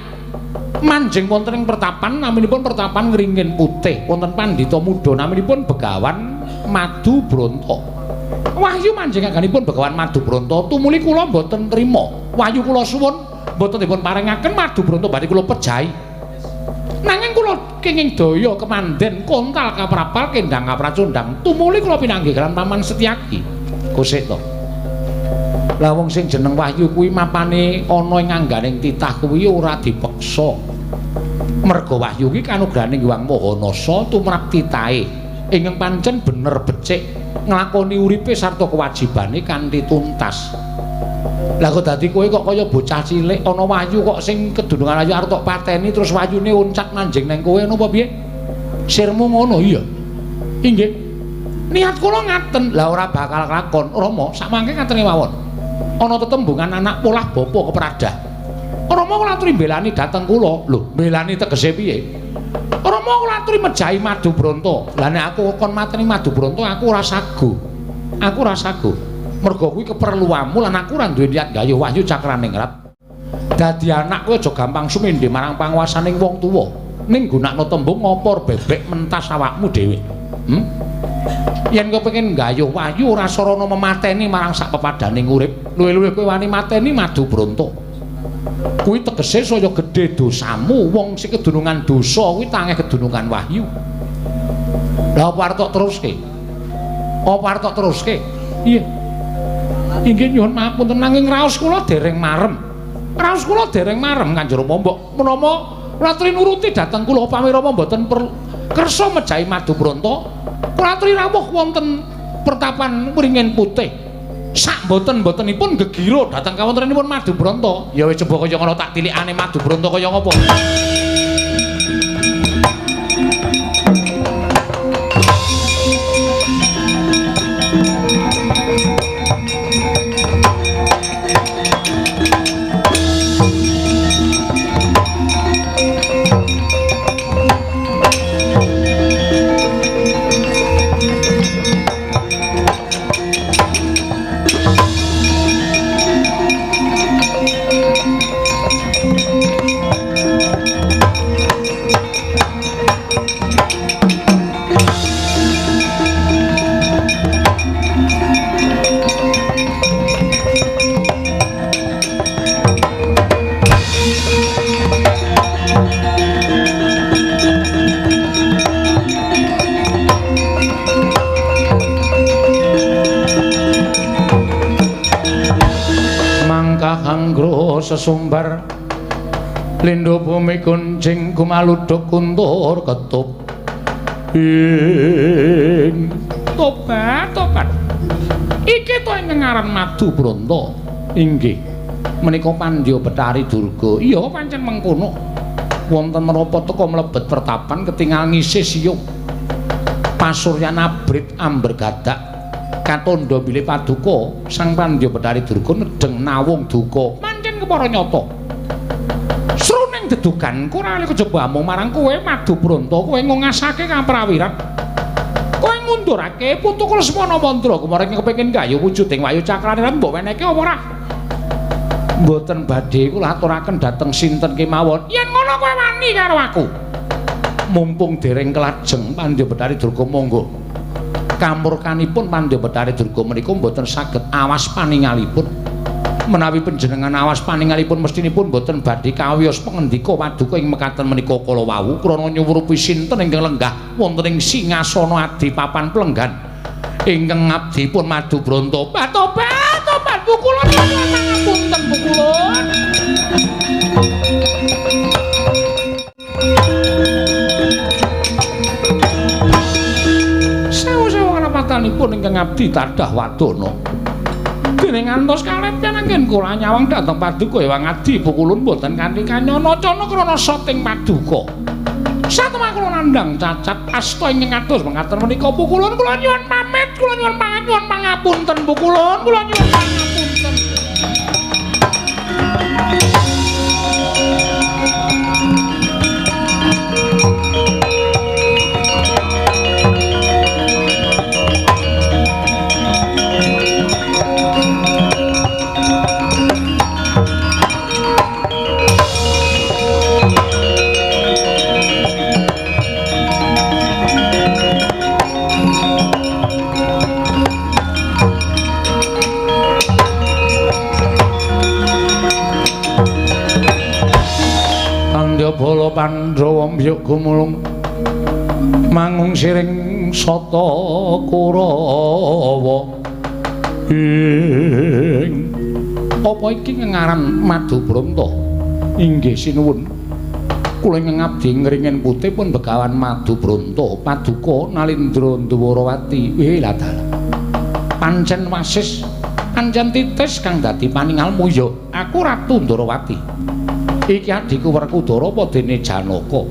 [SPEAKER 1] manjing wonten ing pertapan naminipun pertapan Ngringin Putih wonten pandhita muda naminipun Begawan Madu Bronto wahyu manjing angganipun Begawan Madu Bronto tumuli kula boten trima wahyu kula suwun mboten dipun paringaken Madu Bronto badhe kula pejahi nanging kula kenging daya kemanden kontal kaprapal kendang kapracundang tumuli kula pinanggih kaliyan Paman Setyaki kosek to lah wong sing jeneng Wahyu kuwi mapane ana ing angganing titah kuwi ora dipeksa merga Wahyu kuwi kanugrahaning Hyang Mahanasa tumrap titahe ingkang pancen bener becik nglakoni uripe sarta kewajibane kanthi tuntas. Lah kok dadi kowe kok kaya bocah cilik ana wahyu kok sing kedunungan ayu arep tok pateni terus wahyune uncat manjing nang kowe napa piye? Sirmu ngono iya. Inggih. Niat kula ngaten, lah ora bakal lakon. Rama, samangke ngaten mawon. Ana tetembungan anak polah bapa kepradah. Rama kula aturi mbelani dhateng kula. Lho, mbelani tegese piye? Rama kula aturi mejahi Madu Bronto. Lah nek aku kon mateni Madu Bronto aku ora sagu. Aku ora sagu. Merga kuwi keperluanmu lan aku ora duwe niat gayuh wahyu cakraningrat. Dadi anak kowe aja gampang sumindhe marang panguwasaning wong tuwa. Ning gunakno tembung ngopor bebek mentas awakmu dhewe. Yen kowe pengen gayuh wahyu ora sarana memateni marang sak pepadaning urip. Luwih-luwih kowe wani mateni Madu Bronto. Kuwi tegese saya gedhe dosamu, wong sing kedunungan dosa kuwi tangeh kedunungan wahyu. Lah apa arep tok teruske? Apa arep tok teruske? Iya.
[SPEAKER 2] Inggih nyuwun pangapunten nanging raos kula dereng marem. Raos kula dereng marem Kanjeng Rama mbok menapa ratri nuruti dhateng kula pamirama mboten perlu kersa mejahi Madubranta. Ratri rawuh wonten pertapan Wringin Putih. Sak mboten-mbotenipun gegira dhateng kawontenanipun Madubranta. Ya wis coba kaya ngono tak tilikane Madubranta kaya ngapa. Sesumbar lindho bumi kuncing kumaludhuk kuntur ketup ing tobat iki to ing ngaran Madubranta inggih menika Pandya Betari Durga iya pancen mengkono wonten menapa teka mlebet pertapan ketingal ngisih siyung pasuryan abrit amber gadak katandha bilih paduka Sang Pandya Betari Durga nedeng nawung duka para nyata sruning deduganku ora ali kejaba amung marang kowe Madubranta kowe ngungasake kaprawiran kowe ngundurake putu Lesmana Mandra kemarin kepengin gayuh wujuding wayu cakrane mbok weneke apa ora mboten badhe kula aturaken dhateng sinten kemawon yen ngono kowe wani karo aku mumpung dereng kelajeng Pandya Betari Durga monggo kamurkanipun Pandya Betari Durga menika mboten saged awas paningalipun menawi panjenengan awas paningalipun mestinipun boten badhe kawiyos pangendika paduka ing mekaten menika kala wau krana nyuwurupi sinten ingkang lenggah wonten ing singasana adipapan plenggan ingkang ngabdipun Madubranta tobat pukulun pangapunten pukulun sewu-sewu karapatanipun ingkang ngabdi tadah wadana dening ngantos kalepyan anggen kula nyawang dhateng paduka Hyang Adi pukulun boten kanthi kanyana-cana krana sating paduka. Satemah kula nandhang cacat asta ingkang kados mekaten menika pukulun kula nyuwun pamit, kula nyuwun pangapunten pukulun, kula nyuwun pangapunten. Bala Pandhawa mbyuk gumulung mangung siring sata Kurawa ing apa iki ngaran Madubranta inggih sinuwun kula ing ngabdi ngringin putih pun begawan Madubranta paduka Nalindra Dwarawati lha dalah pancen wasis pancen titis kang dadi paningalmu ya aku Ratu Dwarawati iki adhiku Werkudara apa dene Janaka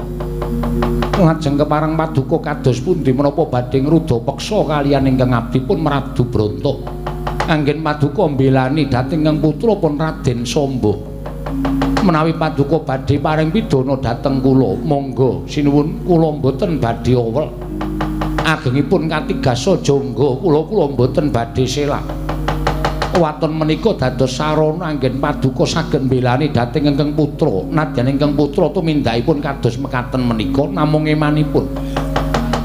[SPEAKER 2] lajeng kepareng paduka kados pundi menapa badhe ngruda peksa kaliyan ingkang abdipun Madubranta anggen paduka mbelani dhateng ingkang putra pun Raden Samba menawi paduka badhe paring pidana dhateng kula monggo sinuwun kula mboten badhe owel agengipun katigasa jangga kula mboten badhe selak waton menika dados sarana anggen paduka saged mbelani dhateng ingkang putra nadyan ingkang putra tumindakipun kados mekaten menika namung emanipun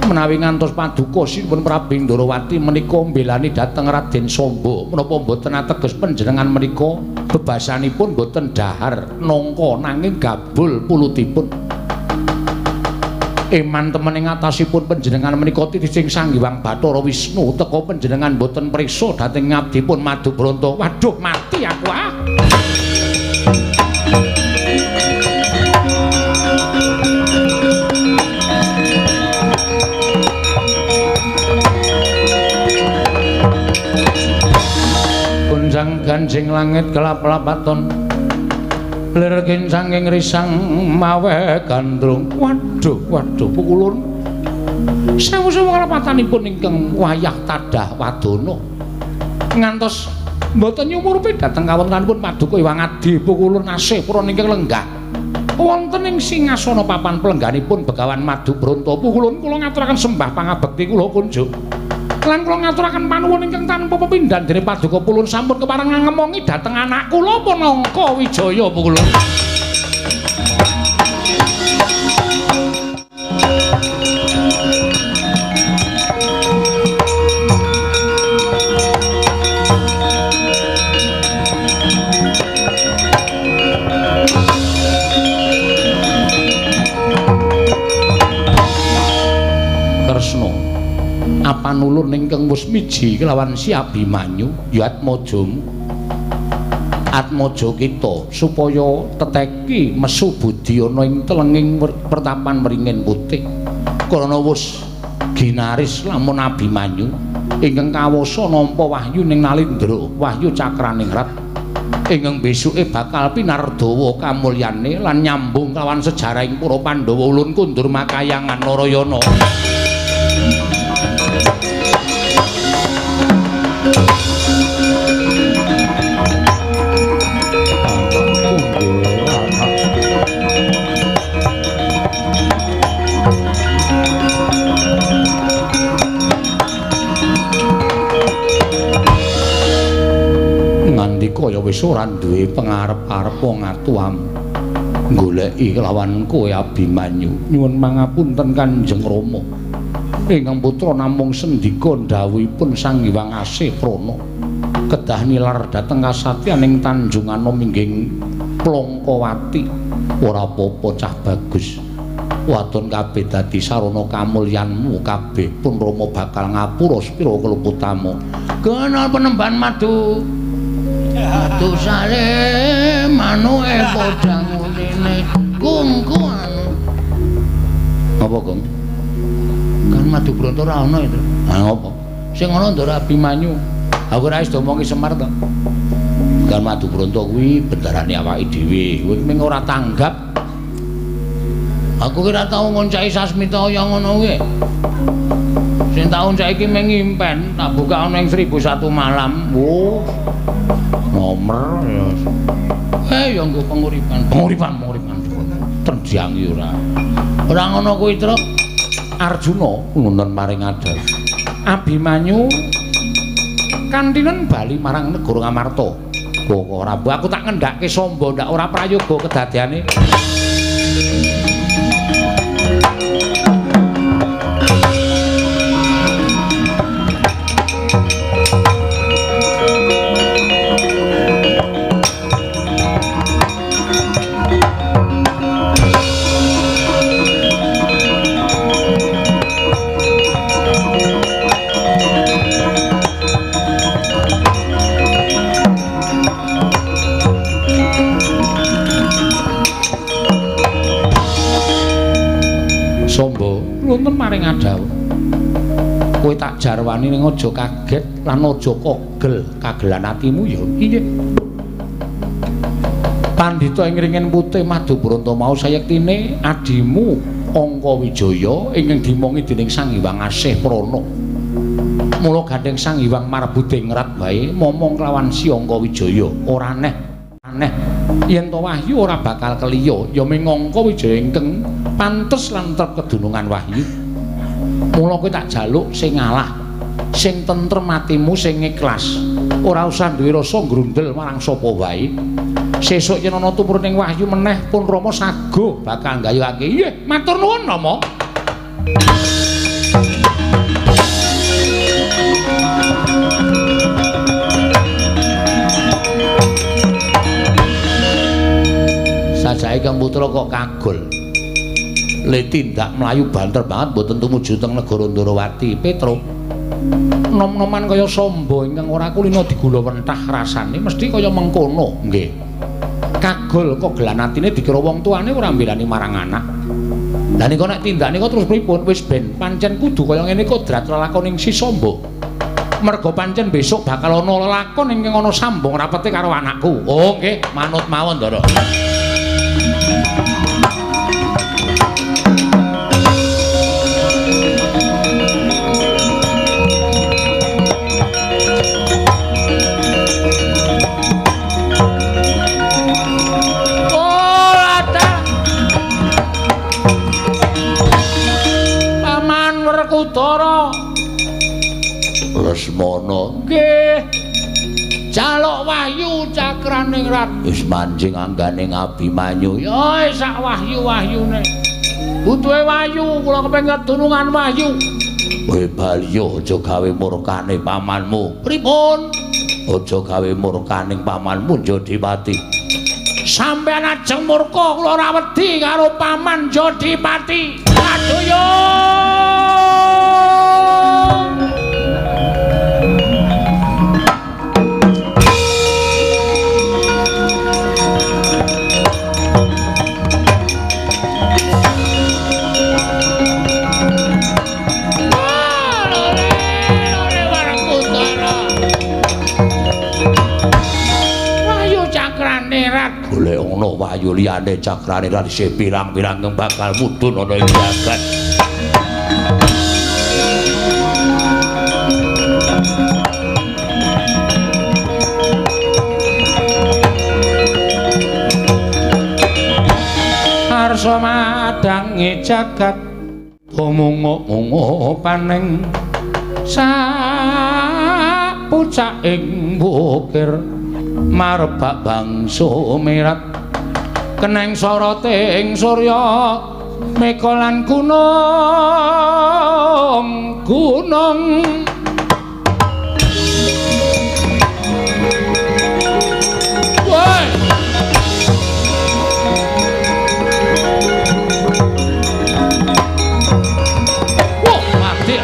[SPEAKER 2] menawi ngantos paduka sinuwun Prabu Ndrawati menika mbelani dhateng Raden Samba menapa mboten ateges panjenengan menika bebasanipun mboten dhahar nangka nanging gabul pulutipun Eman temen ing atasipun panjenengan menika titicing Sang Hyang Bathara Wisnu teka panjenengan boten priksa dhateng ngabdipun Madu Branta. Waduh mati aku ah. Kunjang ganjing langit kelap-lapaton lir kincanging risang mawe gandrung. Waduh pukulun sewu-sewu kalapatanipun ingkang wayah tadah wadana ngantos mboten nyumurupi dhateng kawontenanipun Paduka Hyang Adi pukulun asih purana ingkang lenggah wonten ing singasana papan pelengganipun Begawan Madu Branta. Pukulun kula ngaturaken sembah pangabekti kula kunjuk lan kula ngaturaken panuwun ingkang tanpa pepindhan dening Paduka Pulun sampun kepareng ngemongi dhateng anak kula Panangka Wijaya pukulun. Kresna apanulun ingkang wis miji kelawan Si Abimanyu ya atmaja kita supaya teteki mesu budi ana ing telenging pertapan Wringin Putih karana wis ginaris lamun Abimanyu ingkang kawasa nampa wahyu ning Nalindra wahyu cakraning rat ingkang besuke bakal pinardawa kamulyane lan nyambung kelawan sejarahing para Pandhawa ulun kundur makayangan Narayana. Kaya wis ora duwe pangarep-arep wong atuam goleki kelawan kowe Abimanyu. Nyuwun mangapunten Kanjeng Rama ingkang putra namung sendika ndhawuhipun Sang Hyang Asih Prana kedah nilar dhateng kasatyaning Tanjung Anom inggih Plongkowati. Ora apa-apa cah bagus wadon kabeh dadi sarana kamulyanmu kabeh pun Rama bakal ngapura spira keluputamu. Kenal penemban madu dosane manuke padha ngene kungkuan. Apa, Kang? Kan Madu Branta ora ana itu. Ha apa? Sing ana Ndara Abimanyu. Aku ora wis diomongi Semar to. Kan Madu Branta kuwi bendarane awake dhewe. Kowe mung ora tanggap. Aku ki ora tau ngoncaki Sasmita kaya ngono kuwi. Sing taun saiki mung ngimpen, tak buka ana ing 1001 malam. Wo. Nomer ya nggo penguripan terjangi ora ngono kuwi Truk. Arjuna nuntun maring adal Abimanyu kantinen bali marang negara Ngamarta. Kok ora aku tak ngendhake samba ndak ora prayoga kedadeane. Nuntun maring adhawu kowe tak jarwani ning aja kaget lan aja kogel kagelan atimu ya iya. Pandhita ing Wringin Putih Madu Branta mau sayektine adimu Angka Wijaya ingkang dimomongi dening Sang Hyang Asih Prana. Mula gandeng Sang Hyang Marbuding Rat wae momong kelawan Si Angka Wijaya ora aneh yen to wahyu ora bakal keliya ya ming Angka Wijaya ingkang pantes lan trep kedunungan wahyu. Mula kowe tak jaluk sing ngalah, sing tentrem atimu, sing ikhlas. Ora usah duwe rasa grundel marang sapa wae. Sesuk yen ana tumurning wahyu meneh pun Rama sago bakal nggayuhake. Nggih, matur nuwun Rama. Sajake Kang Putra kok kagul.
[SPEAKER 1] le tindak mlayu banter banget mboten tumuju teng negara Ndarawati. Petro. Nom-noman kaya Samba ingkang ora kulina digula wentah rasane mesti kaya mengkono, nggih. Kagol kok gelanatine dikira wong tuane ora mbelani marang anak. Lah nika nek tindak nika terus pripun? Wis ben pancen kudu kaya ngene kodrat lelakoning si Samba. Merga pancen besok bakal ana lelakon ingkang ana sambung rapete karo anakku. Oh nggih, manut mawon, Ndara.
[SPEAKER 2] Werkudara
[SPEAKER 1] Lesmana
[SPEAKER 2] nggih jaluk wahyu cakraning rat
[SPEAKER 1] wis manjing angganing Abimanyu
[SPEAKER 2] ya sak wahyu-wahyune butuhe wahyu kula kepengin tulungan wahyu
[SPEAKER 1] kowe baliyo aja gawe murkane pamanmu
[SPEAKER 2] pripun
[SPEAKER 1] aja gawe murkaning pamanmu Jodipati
[SPEAKER 2] sampeyan ajeng murka kula ora wedi karo paman Jodipati adoyo
[SPEAKER 1] golek ana wahyu liyane cakrane lan isih pirang-pirang kang bakal mudhun ana ing jagat.
[SPEAKER 2] Arsa madangi jagat tumungo-mungo paning sapucaking bukir marbak bangsa mirat keneng soroting surya meka lan gunung woi wah mati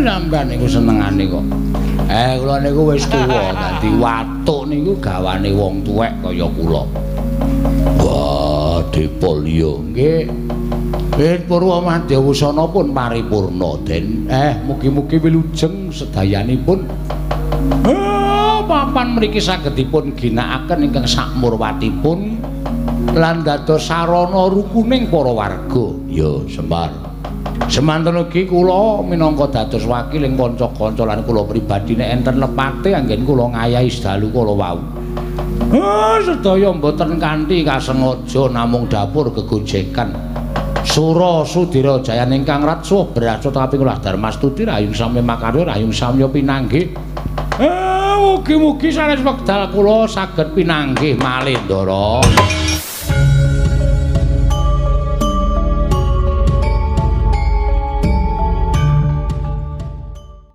[SPEAKER 2] sampean niku senengane kok. Kula niku wis tuwa, dadi watuk niku gawane wong tuwek kaya kula.
[SPEAKER 1] Wah, Dipolyo.
[SPEAKER 2] Nggih. Ben Purwamadya wusana pun paripurna, Den. Mugi-mugi wilujeng sedayanipun. Papan mriki saged dipun ginakaken ingkang sakmurwatipun lan dados sarana rukuning para warga.
[SPEAKER 1] Ya, Semar.
[SPEAKER 2] Semanten ugi kula minangka dados wakiling kanca-kanca lan kula pribadi nek enten lepate anggen kula ngayahi sedalu kula wau. Sedaya mboten kanthi kasengaja namung dapur kegojekan. Sura Sudira Jayane ingkang ratsuh berasut kaping 12 Darmastuti rayung sami makarya rayung samya pinanggih. Mugi-mugi sanes wekdal kula saged pinanggih malih Ndara.